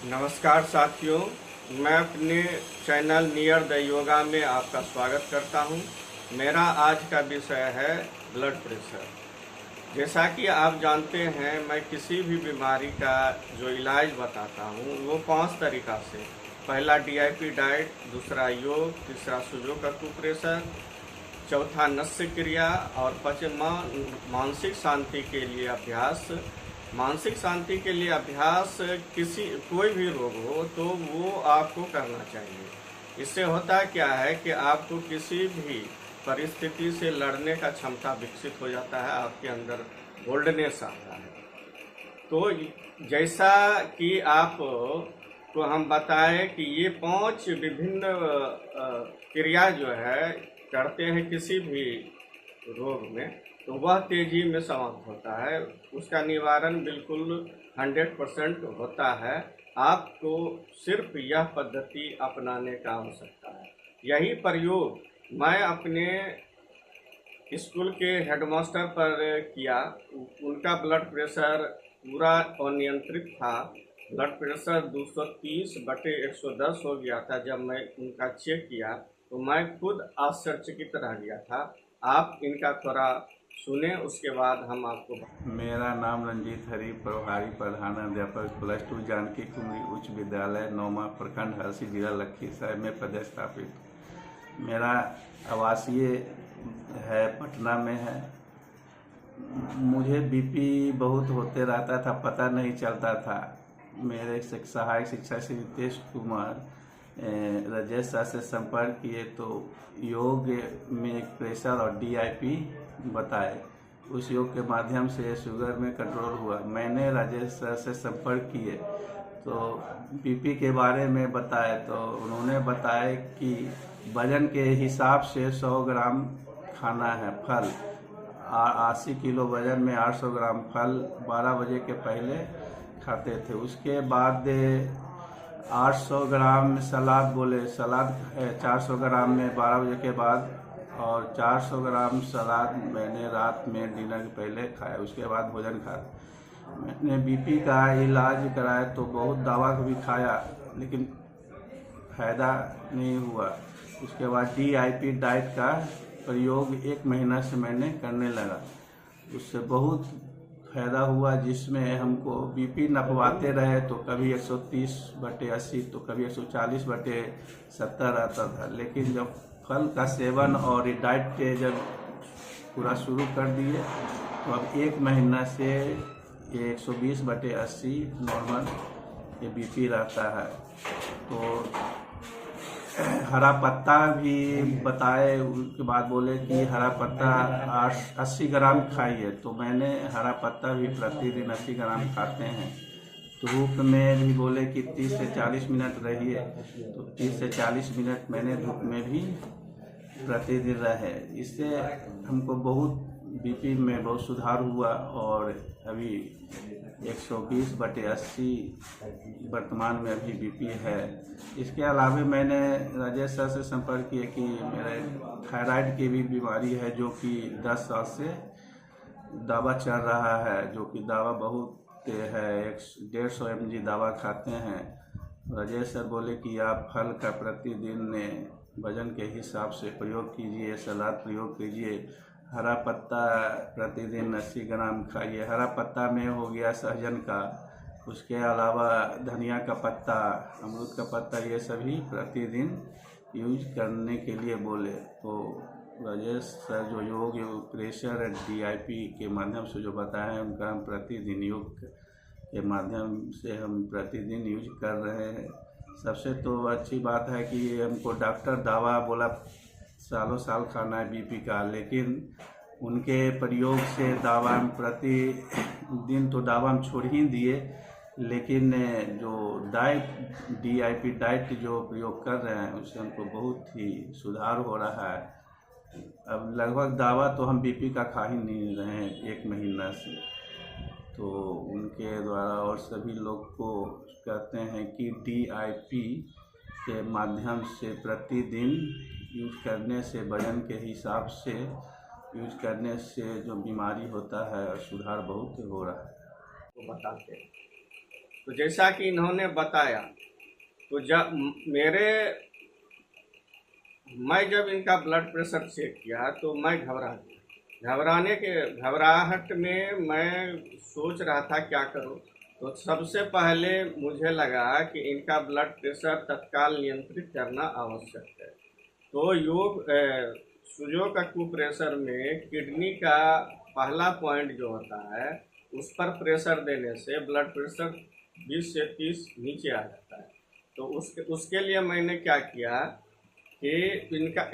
नमस्कार साथियों, मैं अपने चैनल नियर द योगा में आपका स्वागत करता हूं। मेरा आज का विषय है ब्लड प्रेशर। जैसा कि आप जानते हैं, मैं किसी भी बीमारी का जो इलाज बताता हूं वो 5 तरीका से। पहला डीआईपी डाइट, दूसरा योग, तीसरा सुजोक प्रेशर, चौथा नस्य क्रिया और पांचवा मानसिक शांति के लिए अभ्यास। मानसिक शांति के लिए अभ्यास कोई भी रोग हो तो वो आपको करना चाहिए। इससे होता क्या है कि आपको किसी भी परिस्थिति से लड़ने का क्षमता विकसित हो जाता है, आपके अंदर बोल्डनेस आता है। तो जैसा कि आप को हम बताएं कि ये 5 विभिन्न क्रिया जो है करते हैं किसी भी रोग में, तो वह तेजी में समाप्त होता है। उसका निवारण बिल्कुल 100% होता है। आपको सिर्फ यह पद्धति अपनाने का आवश्यकता है। यही प्रयोग मैं अपने स्कूल के हेडमास्टर पर किया। उनका ब्लड प्रेशर पूरा अनियंत्रित था। ब्लड प्रेशर 230/110 हो गया था। जब मैं उनका चेक किया तो मैं खुद आश्चर्यचकित रह गया था। आप इनका थोड़ा सुने, उसके बाद हम आपको। मेरा नाम रंजीत हरी, प्रभारी प्रधानाध्यापक +2 जानकी कुमारी उच्च विद्यालय नौमा प्रखंड हरसी जिला लखीसराय में पदस्थापित। मेरा आवासीय है पटना में है। मुझे बीपी बहुत होते रहता था, पता नहीं चलता था। मेरे सहायक शिक्षक श्री रितेश कुमार राजेश सर से संपर्क किए तो योग में प्रेशर और डीआईपी बताए। उस योग के माध्यम से शुगर में कंट्रोल हुआ। मैंने राजेश सर से संपर्क किए तो बीपी के बारे में बताए तो उन्होंने बताया कि वजन के हिसाब से 100 ग्राम खाना है फल। 80 किलो वजन में 800 ग्राम फल 12 बजे के पहले खाते थे। उसके बाद 800 ग्राम सलाद बोले, सलाद 400 ग्राम में 12 बजे के बाद, और 400 ग्राम सलाद मैंने रात में डिनर के पहले खाया। उसके बाद भोजन खाया। मैंने बीपी का इलाज कराया तो बहुत दवा भी खाया, लेकिन फायदा नहीं हुआ। उसके बाद डीआईपी डाइट का प्रयोग 1 महीना से मैंने करने लगा। उससे बहुत फायदा हुआ, जिसमें हमको बीपी नपवाते रहे तो कभी 130/80 तो कभी 140/70 रहता था। लेकिन जब फल का सेवन और डाइट के जब पूरा शुरू कर दिए तो अब 1 महीना से 120/80 नॉर्मल ये बीपी रहता है। तो हरा पत्ता भी बताए। उसके बाद बोले कि हरा पत्ता 80 ग्राम खाइए, तो मैंने हरा पत्ता भी प्रतिदिन 80 ग्राम खाते हैं। धूप में भी बोले कि 30 से 40 मिनट रहिए, तो 30 से 40 मिनट मैंने धूप में भी प्रतिदिन रहे। इससे हमको बहुत बीपी में बहुत सुधार हुआ और अभी 120/80 वर्तमान में अभी बीपी है। इसके अलावा मैंने राजेश सर से संपर्क किया कि मेरे थायराइड की भी बीमारी है, जो कि 10 साल से दवा चल रहा है, जो कि दवा बहुत है। 150 mg दवा खाते हैं। राजेश सर बोले कि आप फल का प्रतिदिन वजन के हिसाब से प्रयोग कीजिए, सलाद प्रयोग कीजिए, हरा पत्ता प्रतिदिन 80 ग्राम खाइए। हरा पत्ता में हो गया सहजन का, उसके अलावा धनिया का पत्ता, अमरूद का पत्ता, ये सभी प्रतिदिन यूज करने के लिए बोले। तो राजेश सर जो योग प्रेशर डीआईपी के माध्यम से जो बताए हैं, उनका हम प्रतिदिन योग के माध्यम से हम प्रतिदिन यूज कर रहे हैं। सबसे तो अच्छी बात है कि हमको डॉक्टर दवा बोला सालों साल खाना है बीपी का, लेकिन उनके प्रयोग से दवा हम प्रतिदिन तो दवा हम छोड़ ही दिए, लेकिन जो डाइट डीआईपी डाइट जो प्रयोग कर रहे हैं उससे हमको बहुत ही सुधार हो रहा है। अब लगभग दवा तो हम बीपी का खा ही नहीं रहे हैं 1 महीना से। तो उनके द्वारा और सभी लोग को कहते हैं कि डीआईपी के माध्यम से प्रतिदिन यूज करने से, वजन के हिसाब से यूज करने से जो बीमारी होता है सुधार बहुत हो रहा है। वो बताते हैं। तो जैसा कि इन्होंने बताया, तो जब मैं जब इनका ब्लड प्रेशर चेक किया तो मैं घबरा गया। घबराहट में मैं सोच रहा था क्या करूं। तो सबसे पहले मुझे लगा कि इनका ब्लड प्रेशर तत्काल नियंत्रित करना आवश्यक है। तो सुजोग एक्यूप्रेशर में किडनी का पहला पॉइंट जो होता है उस पर प्रेशर देने से ब्लड प्रेशर 20 से 30 नीचे आ जाता है। तो उसके लिए मैंने क्या किया कि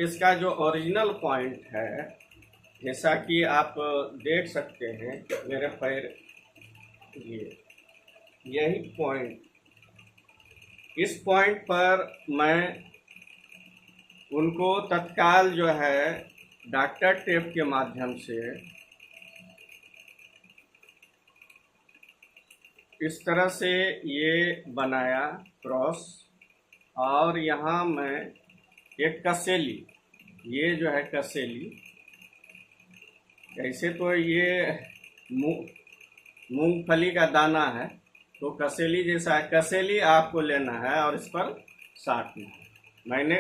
इसका जो ओरिजिनल पॉइंट है, जैसा कि आप देख सकते हैं मेरे पैर, यही पॉइंट, इस पॉइंट पर मैं उनको तत्काल जो है डॉक्टर टेप के माध्यम से इस तरह से ये बनाया क्रॉस, और यहाँ मैं एक कसेली, ये जो है कसेली, ऐसे तो ये मूंगफली का दाना है, तो कसेली जैसा है। कसेली आपको लेना है और इस पर साटना है। मैंने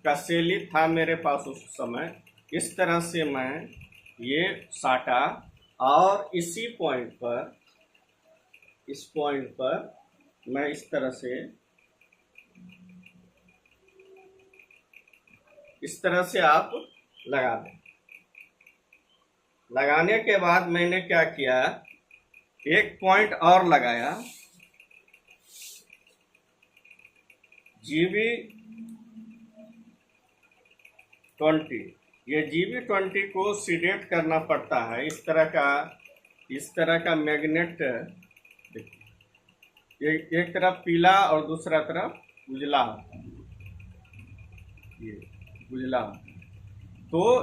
कसेली था मेरे पास उस समय, इस तरह से मैं ये साटा और इसी पॉइंट पर, इस पॉइंट पर मैं इस तरह से आप लगा दें। लगाने के बाद मैंने क्या किया, एक पॉइंट और लगाया, GB20। ये GB20 को सीडेट करना पड़ता है। इस तरह का मैग्नेट, देखिए एक तरफ पीला और दूसरा तरफ उजला, ये उजला। तो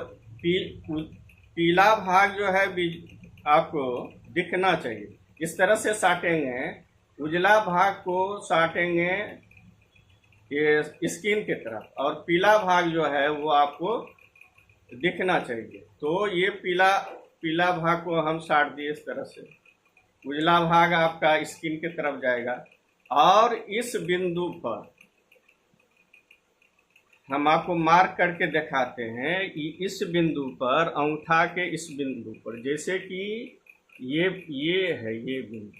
पीला भाग जो है आपको दिखना चाहिए, इस तरह से साटेंगे। उजला भाग को साटेंगे ये स्किन की तरफ, और पीला भाग जो है वो आपको दिखना चाहिए। तो ये पीला भाग को हम साट दिए इस तरह से, उजला भाग आपका स्किन की तरफ जाएगा। और इस बिंदु पर हम आपको मार्क करके दिखाते हैं, इस बिंदु पर, अंगूठा के इस बिंदु पर, जैसे कि ये है, ये बिंदु,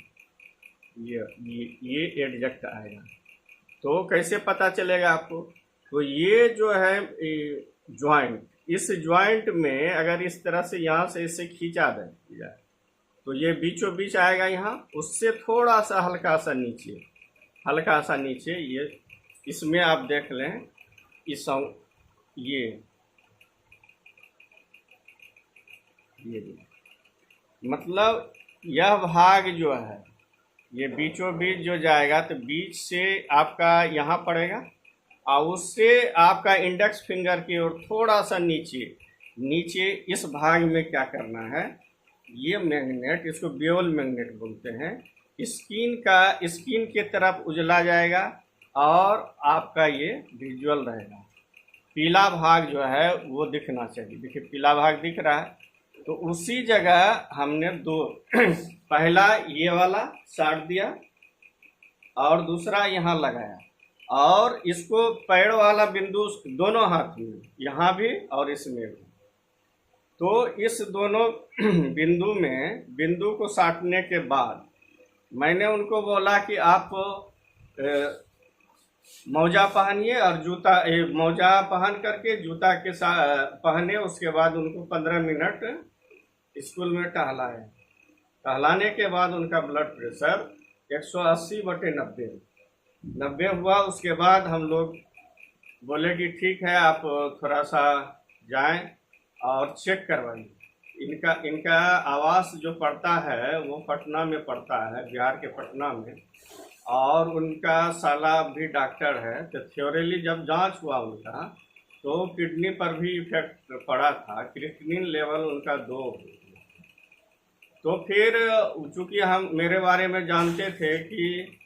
ये एडजस्ट आएगा। तो कैसे पता चलेगा आपको, तो ये जो है ज्वाइंट, इस ज्वाइंट में अगर इस तरह से यहाँ से इसे खींचा दें तो ये बीचों बीच आएगा यहाँ, उससे थोड़ा सा हल्का सा नीचे ये, इसमें आप देख लें, ये मतलब यह भाग जो है ये बीचों बीच जो जाएगा, तो बीच से आपका यहाँ पड़ेगा और उससे आपका इंडेक्स फिंगर की ओर थोड़ा सा नीचे इस भाग में क्या करना है, ये मैग्नेट, इसको ब्योल मैग्नेट बोलते हैं, स्किन के तरफ उजला जाएगा और आपका ये विजुअल रहेगा। पीला भाग जो है वो दिखना चाहिए, देखिए पीला भाग दिख रहा है। तो उसी जगह हमने पहला ये वाला साट दिया और दूसरा यहाँ लगाया, और इसको पैर वाला बिंदु दोनों हाथ में, यहाँ भी और इसमें भी। तो इस दोनों बिंदु को साटने के बाद मैंने उनको बोला कि आप मौजा पहनिए और मौजा पहन करके जूता के साथ पहने। उसके बाद उनको 15 मिनट स्कूल में टहलाने के बाद उनका ब्लड प्रेशर 180/90 हुआ। उसके बाद हम लोग बोले कि ठीक है, आप थोड़ा सा जाएं और चेक करवाइए। इनका आवास जो पड़ता है वो पटना में पड़ता है, बिहार के पटना में, और उनका साला भी डॉक्टर है। तो थ्योरेली जब जांच हुआ उनका, तो किडनी पर भी इफेक्ट पड़ा था, क्रिएटिनिन लेवल उनका 2। तो फिर चूँकि हम मेरे बारे में जानते थे कि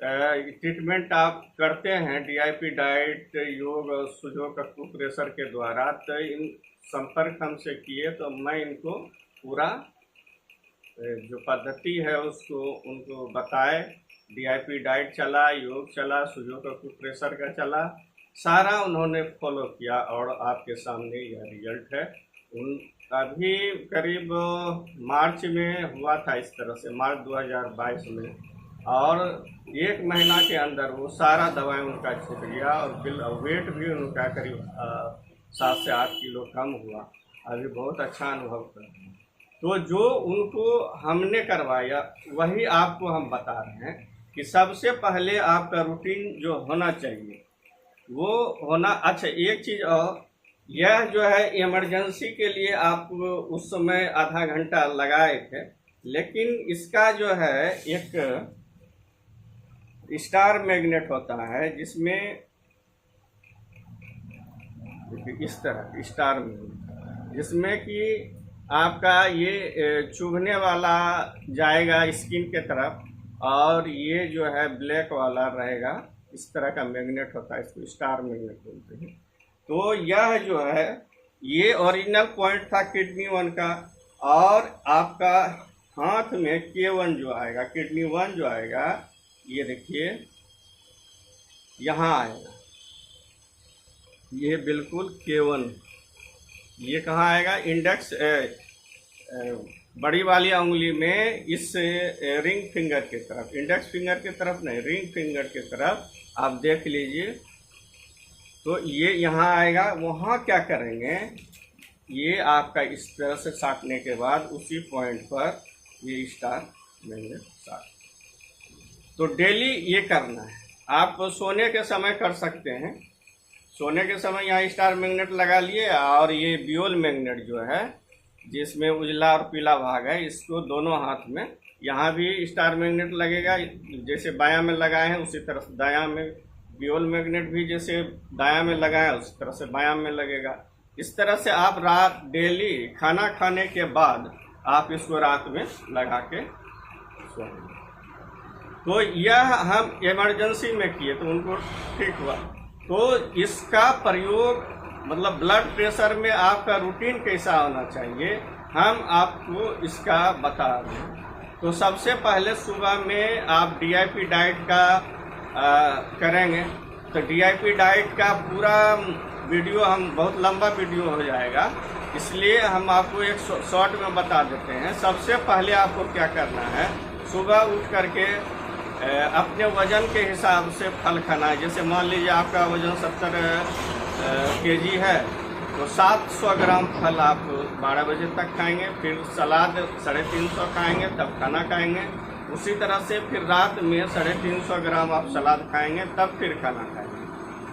ट्रीटमेंट आप करते हैं DIP डाइट, योग, सुजोग एक्यूप्रेशर के द्वारा, तो इन संपर्क हमसे किए। तो मैं इनको पूरा जो पद्धति है उसको उनको बताए DIP डाइट चला, योग चला, सुजोको प्रेशर का चला, सारा उन्होंने फॉलो किया और आपके सामने यह रिजल्ट है। अभी करीब मार्च में हुआ था इस तरह से, मार्च 2022 में, और 1 महीना के अंदर वो सारा दवाई उनका छूट गया और वेट भी उनका करीब 7 से 8 किलो कम हुआ। अभी बहुत अच्छा अनुभव कर रहे हैं। तो जो उनको हमने करवाया वही आपको हम बता रहे हैं कि सबसे पहले आपका रूटीन जो होना चाहिए वो होना। अच्छा, एक चीज़ और, यह जो है इमरजेंसी के लिए आप उस समय आधा घंटा लगाए थे, लेकिन इसका जो है एक स्टार मैग्नेट होता है जिसमें इस तरह स्टार मैग्नेट, जिसमें कि आपका ये चुभने वाला जाएगा स्किन के तरफ, और ये जो है ब्लैक वाला रहेगा। इस तरह का मैग्नेट होता है, इसको स्टार मैग्नेट बोलते हैं। तो यह जो है ये ओरिजिनल पॉइंट था किडनी 1 का, और आपका हाथ में K1 जो आएगा, किडनी 1 जो आएगा, ये देखिए यहाँ आएगा, ये बिल्कुल K1, ये कहाँ आएगा, इंडेक्स बड़ी वाली उंगली में, इस रिंग फिंगर की तरफ, इंडेक्स फिंगर की तरफ नहीं, रिंग फिंगर की तरफ आप देख लीजिए। तो ये यहाँ आएगा। वहाँ क्या करेंगे, ये आपका इस तरह से साटने के बाद उसी पॉइंट पर ये स्टार मैग्नेट साट। तो डेली ये करना है। आप सोने के समय कर सकते हैं, सोने के समय यहाँ स्टार मैग्नेट लगा लिए, और ये बियोल मैग्नेट जो है जिसमें उजला और पीला भाग है, इसको दोनों हाथ में, यहाँ भी स्टार मैग्नेट लगेगा, जैसे बायां में लगाए हैं उसी तरह से दायां में, बियोल मैग्नेट भी जैसे दायां में लगाए उसी तरह से बायां में लगेगा। इस तरह से आप रात डेली खाना खाने के बाद आप इसको रात में लगा के सोएंगे। तो यह हम इमरजेंसी में किए तो उनको ठीक हुआ। तो इसका प्रयोग मतलब ब्लड प्रेशर में आपका रूटीन कैसा होना चाहिए, हम आपको इसका बता रहे हैं। तो सबसे पहले सुबह में आप DIP डाइट का करेंगे। तो DIP डाइट का पूरा वीडियो हम, बहुत लंबा वीडियो हो जाएगा, इसलिए हम आपको एक शॉर्ट में बता देते हैं। सबसे पहले आपको क्या करना है, सुबह उठ करके अपने वजन के हिसाब से फल खाना है। जैसे मान लीजिए आपका वजन 70 kg है, तो 700 ग्राम फल आप 12 बजे तक खाएंगे, फिर सलाद 350 खाएंगे, तब खाना खाएंगे। उसी तरह से फिर रात में 350 ग्राम आप सलाद खाएंगे, तब फिर खाना खाएंगे।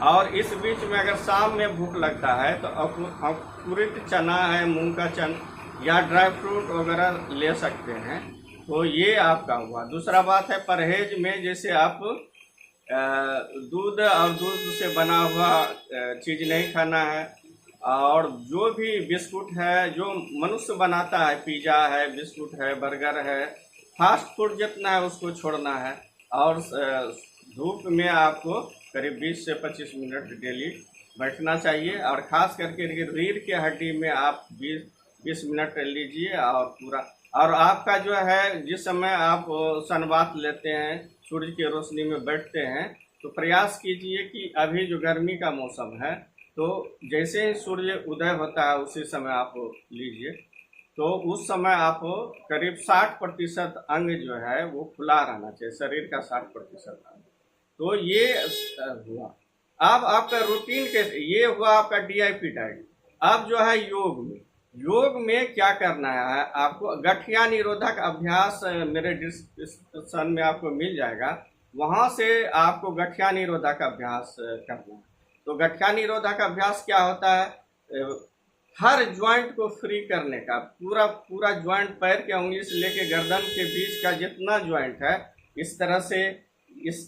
और इस बीच में अगर शाम में भूख लगता है तो अंकुरित चना है, मूंग का चना या ड्राई फ्रूट वगैरह ले सकते हैं। तो ये आपका हुआ। दूसरा बात है परहेज में, जैसे आप दूध और दूध से बना हुआ चीज़ नहीं खाना है, और जो भी बिस्कुट है जो मनुष्य बनाता है, पिज़्ज़ा है, बिस्कुट है, बर्गर है, फास्ट फूड जितना है उसको छोड़ना है। और धूप में आपको करीब 20 से 25 मिनट डेली बैठना चाहिए, और ख़ास करके रीढ़ की हड्डी में आप 20 मिनट लीजिए। और पूरा, और आपका जो है जिस समय आप सनबाथ लेते हैं, सूर्य की रोशनी में बैठते हैं, तो प्रयास कीजिए कि अभी जो गर्मी का मौसम है, तो जैसे ही सूर्य उदय होता है उसी समय आप लीजिए। तो उस समय आप करीब 60% अंग जो है वो खुला रहना चाहिए, शरीर का 60% अंग। तो ये हुआ। अब आपका रूटीन कैसे, ये हुआ आपका DIP डाइट। अब जो है योग में क्या करना है आपको, गठिया निरोधक अभ्यास मेरे डिस्क्रिप्शन में आपको मिल जाएगा, वहाँ से आपको गठिया निरोधक अभ्यास करना है। तो गठिया निरोधक अभ्यास क्या होता है, हर ज्वाइंट को फ्री करने का, पूरा ज्वाइंट, पैर के उंगली से लेके गर्दन के बीच का जितना ज्वाइंट है, इस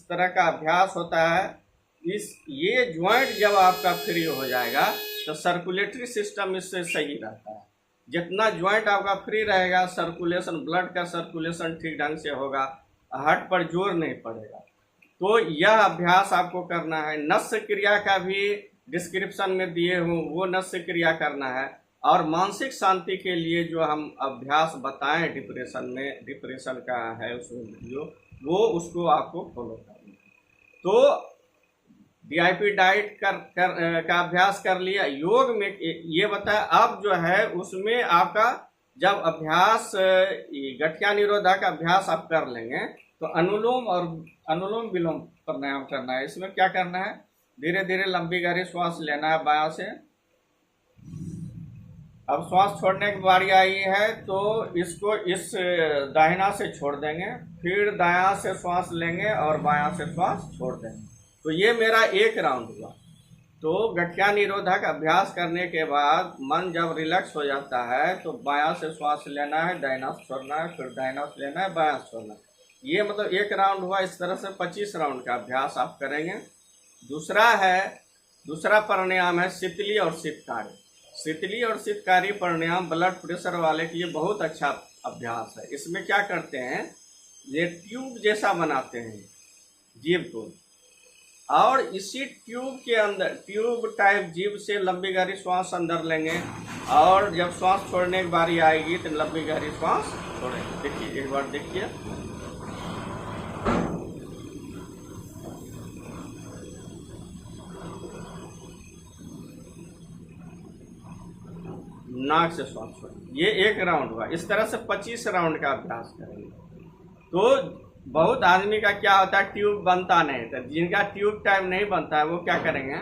तरह का अभ्यास होता है। ये ज्वाइंट जब आपका फ्री हो जाएगा तो सर्कुलेटरी सिस्टम इससे सही रहता है। जितना ज्वाइंट आपका फ्री रहेगा, सर्कुलेशन, ब्लड का सर्कुलेशन ठीक ढंग से होगा, हार्ट पर जोर नहीं पड़ेगा। तो यह अभ्यास आपको करना है। नस्य क्रिया का भी डिस्क्रिप्शन में दिए हूँ, वो नस्य क्रिया करना है। और मानसिक शांति के लिए जो हम अभ्यास बताएं डिप्रेशन का है उसमें वीडियो, वो उसको आपको फॉलो करना है। तो DIP डाइट का अभ्यास कर लिया। योग में ये बताया, अब जो है उसमें आपका जब अभ्यास गठिया निरोधा का अभ्यास आप कर लेंगे तो अनुलोम विलोम प्राणायाम करना है। इसमें क्या करना है, धीरे धीरे लंबी गहरी श्वास लेना है बायां से। अब श्वास छोड़ने की बारी आई है तो इसको इस दाहिना से छोड़ देंगे, फिर दायां से श्वास लेंगे और बायां से श्वास छोड़ देंगे। तो ये मेरा एक राउंड हुआ। तो गठिया निरोधक अभ्यास करने के बाद मन जब रिलैक्स हो जाता है तो बायां से श्वास लेना है, दाहिना से छोड़ना है, फिर दाहिना से लेना है, बायां से छोड़ना है। ये मतलब एक राउंड हुआ। इस तरह से 25 राउंड का अभ्यास आप करेंगे। दूसरा प्राणायाम है शीतली और शीतकारी। शीतली और शीतकारी प्राणायाम ब्लड प्रेशर वाले के लिए बहुत अच्छा अभ्यास है। इसमें क्या करते हैं, ये ट्यूब जैसा बनाते हैं जीभ को, और इसी ट्यूब के अंदर ट्यूब टाइप जीभ से लंबी गहरी श्वास अंदर लेंगे और जब श्वास छोड़ने की बारी आएगी तो लंबी गहरी श्वास छोड़ेंगे। देखिए, एक बार देखिए। नाक से श्वास छोड़ेंगे। ये एक राउंड हुआ। इस तरह से 25 राउंड का अभ्यास करेंगे। तो बहुत आदमी का क्या होता है, ट्यूब बनता नहीं। तो जिनका ट्यूब टाइप नहीं बनता है वो क्या करेंगे,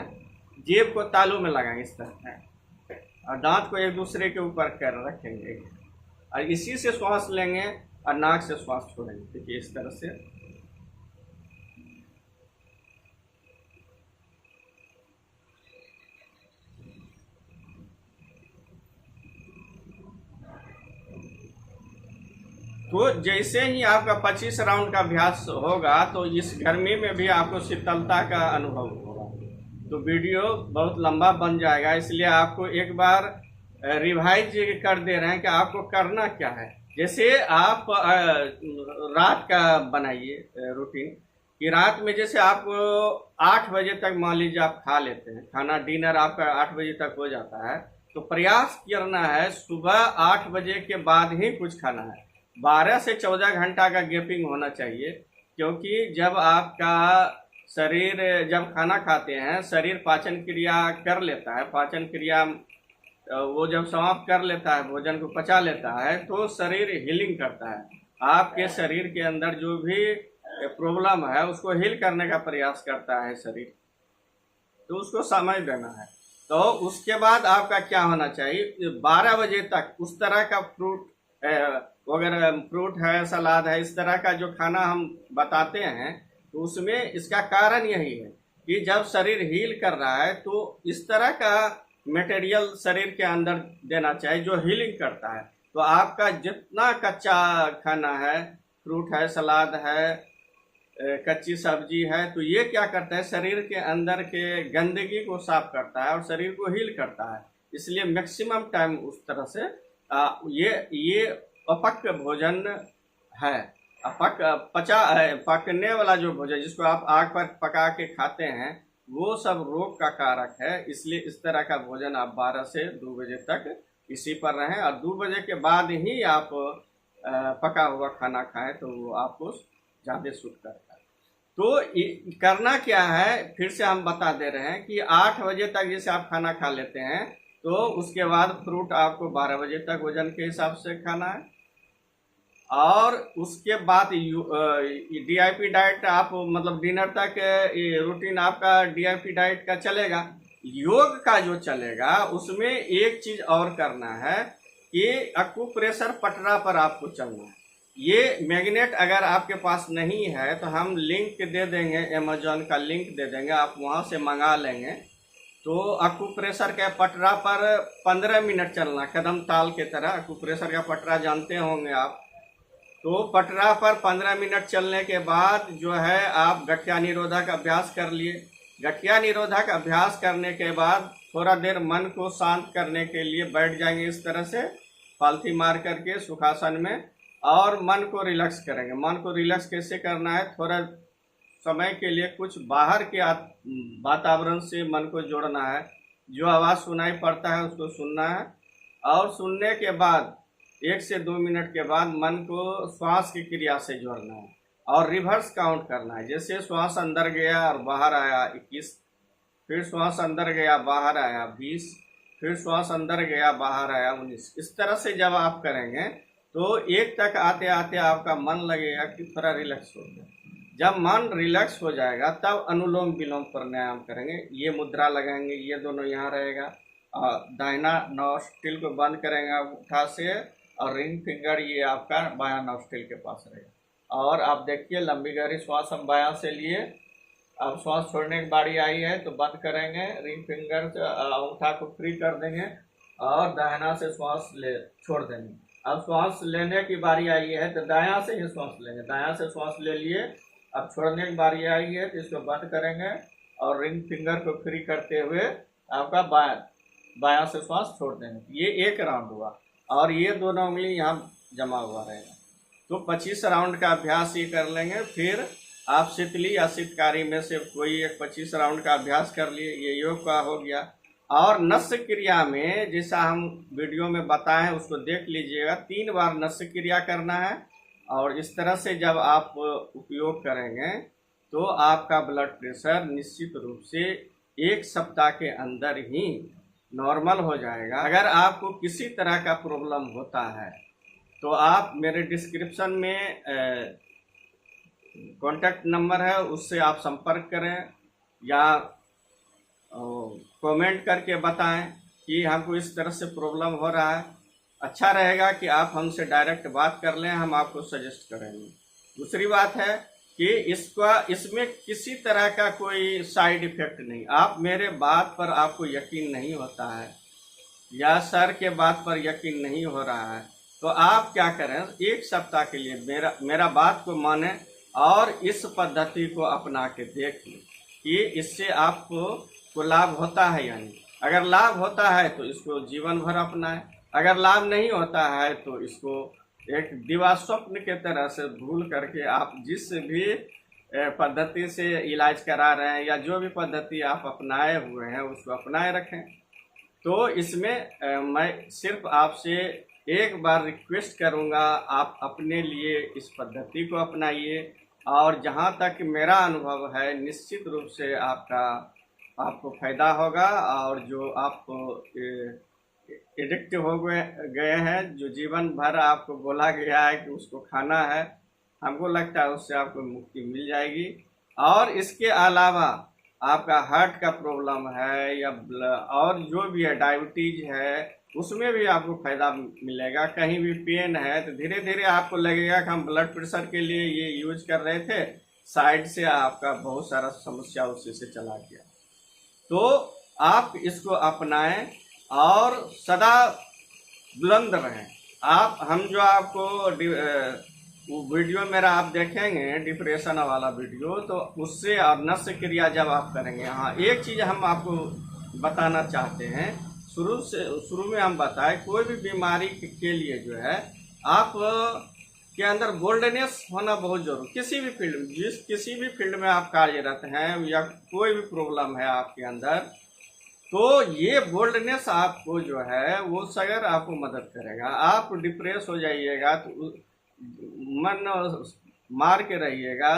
जेब को तालू में लगाएंगे इस तरह और दांत को एक दूसरे के ऊपर कर रखेंगे और इसी से श्वास लेंगे और नाक से श्वास छोड़ेंगे। देखिए, इस तरह से। तो जैसे ही आपका 25 राउंड का अभ्यास होगा तो इस गर्मी में भी आपको शीतलता का अनुभव होगा। तो वीडियो बहुत लंबा बन जाएगा, इसलिए आपको एक बार रिवाइज कर दे रहे हैं कि आपको करना क्या है। जैसे आप रात का बनाइए रूटीन कि रात में जैसे आप 8 बजे तक मान लीजिए आप खा लेते हैं खाना, डिनर आपका 8 बजे तक हो जाता है, तो प्रयास करना है सुबह 8 बजे के बाद ही कुछ खाना है। 12 से 14 घंटा का गैपिंग होना चाहिए, क्योंकि जब आपका शरीर जब खाना खाते हैं शरीर पाचन क्रिया कर लेता है, पाचन क्रिया वो जब समाप्त कर लेता है, भोजन को पचा लेता है, तो शरीर हीलिंग करता है। आपके शरीर के अंदर जो भी प्रॉब्लम है उसको हील करने का प्रयास करता है शरीर, तो उसको समय देना है। तो उसके बाद आपका क्या होना चाहिए, 12 बजे तक उस तरह का फ्रूट वगैरह, फ्रूट है, सलाद है, इस तरह का जो खाना हम बताते हैं, तो उसमें इसका कारण यही है कि जब शरीर हील कर रहा है तो इस तरह का मटेरियल शरीर के अंदर देना चाहिए जो हीलिंग करता है। तो आपका जितना कच्चा खाना है, फ्रूट है, सलाद है, कच्ची सब्जी है, तो ये क्या करता है, शरीर के अंदर के गंदगी को साफ करता है और शरीर को हील करता है। इसलिए मैक्सिमम टाइम उस तरह से ये अपक्व भोजन है। पकने वाला जो भोजन जिसको आप आग पर पका के खाते हैं वो सब रोग का कारक है। इसलिए इस तरह का भोजन आप 12 से 2 बजे तक इसी पर रहें और 2 बजे के बाद ही आप पका हुआ खाना खाएं तो वो आपको ज़्यादा सूट करता है। तो करना क्या है, फिर से हम बता दे रहे हैं कि 8 बजे तक जैसे आप खाना खा लेते हैं तो उसके बाद फ्रूट आपको 12 बजे तक वजन के हिसाब से खाना है और उसके बाद DIP डाइट आप मतलब डिनर तक रूटीन आपका DIP डाइट का चलेगा। योग का जो चलेगा उसमें एक चीज और करना है कि एक्यूप्रेशर पटरा पर आपको चलना है। ये मैग्नेट अगर आपके पास नहीं है तो हम लिंक दे देंगे, अमेजोन का लिंक दे देंगे, आप वहां से मंगा लेंगे। तो एक्यूप्रेशर के पटरा पर 15 मिनट चलना, कदम ताल के तरह। एक्यूप्रेशर का पटरा जानते होंगे आप। तो पटरा पर 15 मिनट चलने के बाद जो है आप गठिया निरोधक अभ्यास कर लिए। गठिया निरोधक अभ्यास करने के बाद थोड़ा देर मन को शांत करने के लिए बैठ जाएंगे इस तरह से पालथी मार करके सुखासन में और मन को रिलैक्स करेंगे। मन को रिलैक्स कैसे करना है, थोड़ा समय के लिए कुछ बाहर के वातावरण से मन को जोड़ना है। जो आवाज़ सुनाई पड़ता है उसको सुनना है और सुनने के बाद 1 से 2 मिनट के बाद मन को श्वास की क्रिया से जोड़ना है और रिवर्स काउंट करना है। जैसे श्वास अंदर गया और बाहर आया 21, फिर श्वास अंदर गया बाहर आया 20, फिर श्वास अंदर गया बाहर आया 19। इस तरह से जब आप करेंगे तो 1 तक आते आते आपका मन लगेगा कि थोड़ा रिलैक्स हो गया। जब मन रिलैक्स हो जाएगा तब अनुलोम विलोम प्राणायाम करेंगे। ये मुद्रा लगाएंगे, ये दोनों यहाँ रहेगा, दाहिना नॉस्ट्रिल को बंद करेंगे उठा से, और रिंग फिंगर ये आपका बायां नॉस्ट्रिल के पास रहेगा। और आप देखिए लंबी गहरी श्वास हम बायां से लिए, अब श्वास छोड़ने की बारी आई है तो बंद करेंगे, रिंग फिंगर से अंगूठा को फ्री कर देंगे और दाहिना से श्वास छोड़ देंगे। अब श्वास लेने की बारी आई है तो दायां से ही श्वास लेंगे, दायां से श्वास ले लिए, अब छोड़ने की बारी आई है तो इसको बंद करेंगे और रिंग फिंगर को फ्री करते हुए आपका बायां से श्वास छोड़ देंगे। ये 1 राउंड हुआ और ये दोनों उंगली यहाँ जमा हुआ रहेगा। तो 25 राउंड का अभ्यास ये कर लेंगे। फिर आप शीतली या शीतकारी में से कोई एक 25 राउंड का अभ्यास कर लिए, ये योग का हो गया। और नस्य क्रिया में जैसा हम वीडियो में बताएं उसको देख लीजिएगा, 3 बार नस्य क्रिया करना है। और इस तरह से जब आप उपयोग करेंगे तो आपका ब्लड प्रेशर निश्चित रूप से 1 सप्ताह के अंदर ही नॉर्मल हो जाएगा। अगर आपको किसी तरह का प्रॉब्लम होता है तो आप मेरे डिस्क्रिप्शन में कॉन्टैक्ट नंबर है, उससे आप संपर्क करें या कमेंट करके बताएं कि हमको इस तरह से प्रॉब्लम हो रहा है। अच्छा रहेगा कि आप हमसे डायरेक्ट बात कर लें, हम आपको सजेस्ट करेंगे। दूसरी बात है कि इसमें किसी तरह का कोई साइड इफेक्ट नहीं। आप मेरे बात पर आपको यकीन नहीं होता है या सर के बात पर यकीन नहीं हो रहा है तो आप क्या करें, 1 सप्ताह के लिए मेरा बात को माने और इस पद्धति को अपना के देख लें कि इससे आपको लाभ होता है या नहीं। अगर लाभ होता है तो इसको जीवन भर अपनाएं, अगर लाभ नहीं होता है तो इसको एक दिवा स्वप्न के तरह से भूल करके आप जिस भी पद्धति से इलाज करा रहे हैं या जो भी पद्धति आप अपनाए हुए हैं उसको अपनाए रखें। तो इसमें मैं सिर्फ आपसे एक बार रिक्वेस्ट करूंगा, आप अपने लिए इस पद्धति को अपनाइए और जहां तक मेरा अनुभव है निश्चित रूप से आपको फायदा होगा। और जो आप एडिक्ट हो गए हैं, जो जीवन भर आपको बोला गया है कि उसको खाना है, हमको लगता है उससे आपको मुक्ति मिल जाएगी। और इसके अलावा आपका हार्ट का प्रॉब्लम है या और जो भी है डायबिटीज है, उसमें भी आपको फायदा मिलेगा। कहीं भी पेन है तो धीरे धीरे आपको लगेगा कि हम ब्लड प्रेशर के लिए ये यूज कर रहे थे, साइड से आपका बहुत सारा समस्या उसी से चला गया। तो आप इसको अपनाएं और सदा बुलंद रहें। हम जो आपको वीडियो मेरा आप देखेंगे डिप्रेशन वाला वीडियो, तो उससे और नस्य क्रिया जब आप करेंगे, हाँ एक चीज़ हम आपको बताना चाहते हैं, शुरू में हम बताएं कोई भी बीमारी के लिए जो है आप के अंदर बोल्डनेस होना बहुत जरूरी। किसी भी फील्ड में आप कार्यरत हैं या कोई भी प्रॉब्लम है आपके अंदर, तो ये बोल्डनेस आपको जो है वो सगर आपको मदद करेगा। आप डिप्रेस हो जाइएगा तो मन मार के रहिएगा,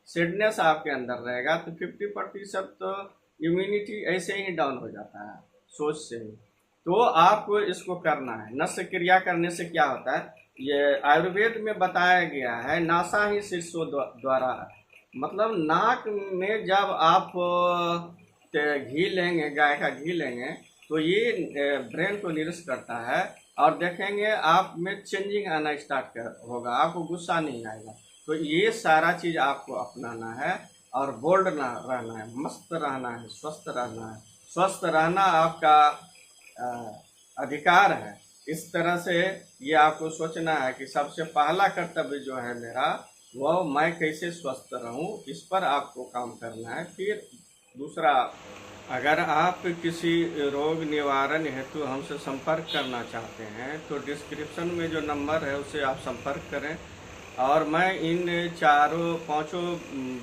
सैडनेस आपके अंदर रहेगा तो 50% तो इम्यूनिटी ऐसे ही डाउन हो जाता है सोच से ही। तो आपको इसको करना है। नस्य क्रिया करने से क्या होता है, ये आयुर्वेद में बताया गया है, नासा ही शीर्षो द्वारा, मतलब नाक में जब आप घी लेंगे, गाय का घी लेंगे, तो ये ब्रेन को निरस्त करता है और देखेंगे आप में चेंजिंग आना स्टार्ट होगा, आपको गुस्सा नहीं आएगा। तो ये सारा चीज़ आपको अपनाना है और बोल्ड रहना है, मस्त रहना है, स्वस्थ रहना है। स्वस्थ रहना आपका अधिकार है। इस तरह से ये आपको सोचना है कि सबसे पहला कर्तव्य जो है मेरा, वो मैं कैसे स्वस्थ रहूं, इस पर आपको काम करना है। फिर दूसरा, अगर आप किसी रोग निवारण हेतु हमसे संपर्क करना चाहते हैं तो डिस्क्रिप्शन में जो नंबर है उससे आप संपर्क करें और मैं इन 4-5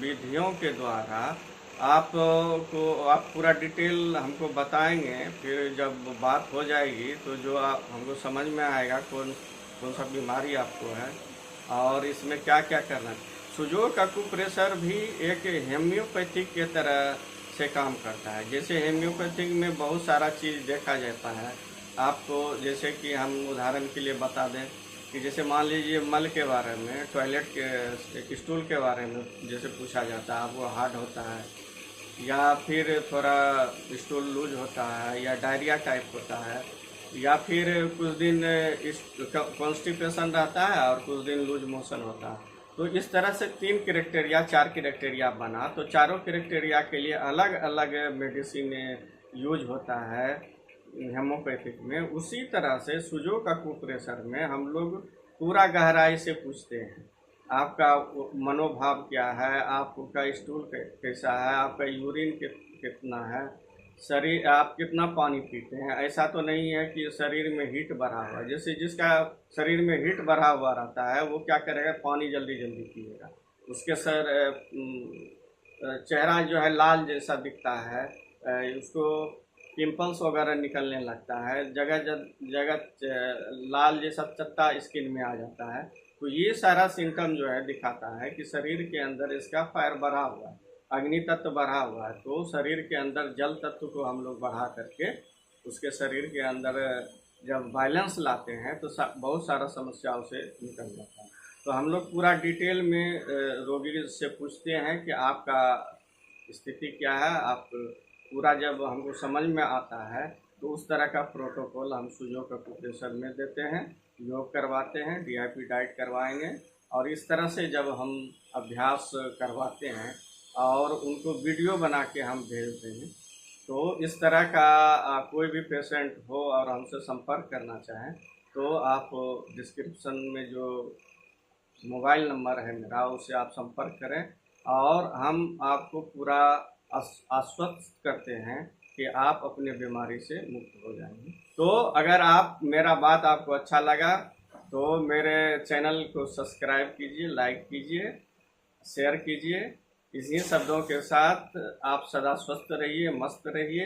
विधियों के द्वारा आप पूरा डिटेल हमको बताएंगे। फिर जब बात हो जाएगी तो जो हमको समझ में आएगा कौन सा बीमारी आपको है और इसमें क्या क्या करना है। सुजोक अकुप्रेशर भी एक हेम्योपैथिक के तरह से काम करता है। जैसे हेम्योपैथिक में बहुत सारा चीज़ देखा जाता है आपको, जैसे कि हम उदाहरण के लिए बता दें कि जैसे मान लीजिए मल के बारे में, टॉयलेट के स्टूल के बारे में जैसे पूछा जाता है, वो हार्ड होता है या फिर थोड़ा स्टूल लूज होता है या डायरिया टाइप होता है या फिर कुछ दिन कॉन्स्टिपेशन रहता है और कुछ दिन लूज मोशन होता है। तो इस तरह से 3 क्राइटेरिया 4 क्राइटेरिया बना, तो चारों क्राइटेरिया के लिए अलग अलग मेडिसिन यूज होता है हेमोपैथिक में। उसी तरह से सुजोक अकुप्रेशर में हम लोग पूरा गहराई से पूछते हैं आपका मनोभाव क्या है, आपका स्टूल कैसा है, आपका यूरिन कितना है, शरीर आप कितना पानी पीते हैं। ऐसा तो नहीं है कि शरीर में हीट बढ़ा हुआ है, जैसे जिसका शरीर में हीट बढ़ा हुआ रहता है वो क्या करेगा, पानी जल्दी जल्दी पिएगा, उसके चेहरा जो है लाल जैसा दिखता है, उसको पिंपल्स वगैरह निकलने लगता है, जगह जगह लाल जैसा चत्ता स्किन में आ जाता है। तो ये सारा सिम्टम जो है दिखाता है कि शरीर के अंदर इसका फायर बढ़ा हुआ है, अग्नि तत्व बढ़ा हुआ है। तो शरीर के अंदर जल तत्व को हम लोग बढ़ा करके उसके शरीर के अंदर जब बैलेंस लाते हैं तो बहुत सारा समस्याओं से निकल जाता है। तो हम लोग पूरा डिटेल में रोगी से पूछते हैं कि आपका स्थिति क्या है, आप पूरा जब हमको समझ में आता है तो उस तरह का प्रोटोकॉल हम सुजोक अकुप्रेशर में देते हैं, योग करवाते हैं, DIP डाइट करवाएंगे। और इस तरह से जब हम अभ्यास करवाते हैं और उनको वीडियो बना के हम भेजते हैं, तो इस तरह का कोई भी पेशेंट हो और हमसे संपर्क करना चाहें तो आप डिस्क्रिप्शन में जो मोबाइल नंबर है मेरा, उससे आप संपर्क करें और हम आपको पूरा आश्वस्त करते हैं कि आप अपने बीमारी से मुक्त हो जाएंगे। तो अगर आप मेरा बात आपको अच्छा लगा तो मेरे चैनल को सब्सक्राइब कीजिए, लाइक कीजिए, शेयर कीजिए। इन्हीं शब्दों के साथ आप सदा स्वस्थ रहिए, मस्त रहिए।